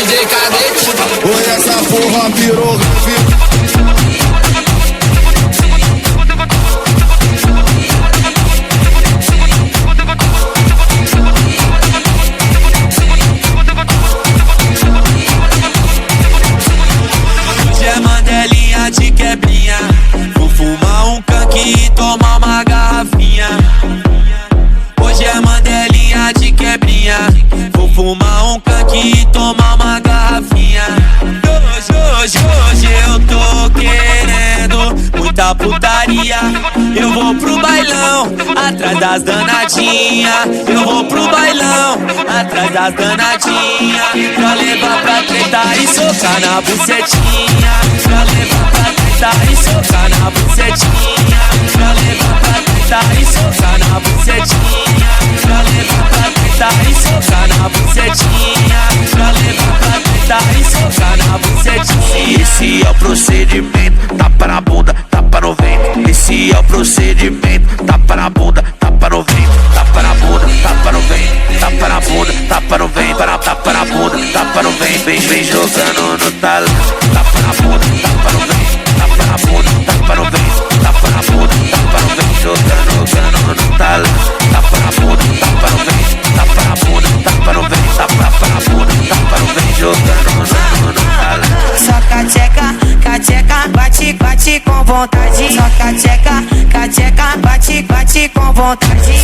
DJ Cadete. Oi, essa porra virou Hoje é Mandelinha de quebrinha. Vou fumar um canque e tomar uma garrafinha. Hoje é Mandelinha de quebrinha. Vou fumar um canque e tomar uma garrafinha. Hoje eu tô querendo muita putaria. Eu vou pro bailão, atrás das danadinhas. Eu vou pro bailão, atrás das danadinhas. Pra levar pra treta e socar na bucetinha. Pra levar pra treta e socar na bucetinha. Pra levar pra treta e socar na bucetinha. Pra levar pra treta e socar na bucetinha. Pra levar pra treta e socar na bucetinha. Esse é o procedimento, tapa na bunda, tapa no vento. Esse é o procedimento, tapa na bunda, tapa no vento. Tapa na bunda, tapa no vento. Tapa na bunda, tapa no vento. Tapa na bunda, tapa no vento. Vem jogando no talão. Tapa na bunda, tapa no vento. Tapa na bunda, tapa no vento. Tapa na bunda, tapa no vento. Jogando no talão. Tapa na bunda, tapa no vento. Tapa na bunda, tapa no vento. Tapa na bunda, tapa no vento. Jogando no talão. Só cateca, cateca, bate, bate com vontade. Só cateca, cateca, bate, bate com vontade.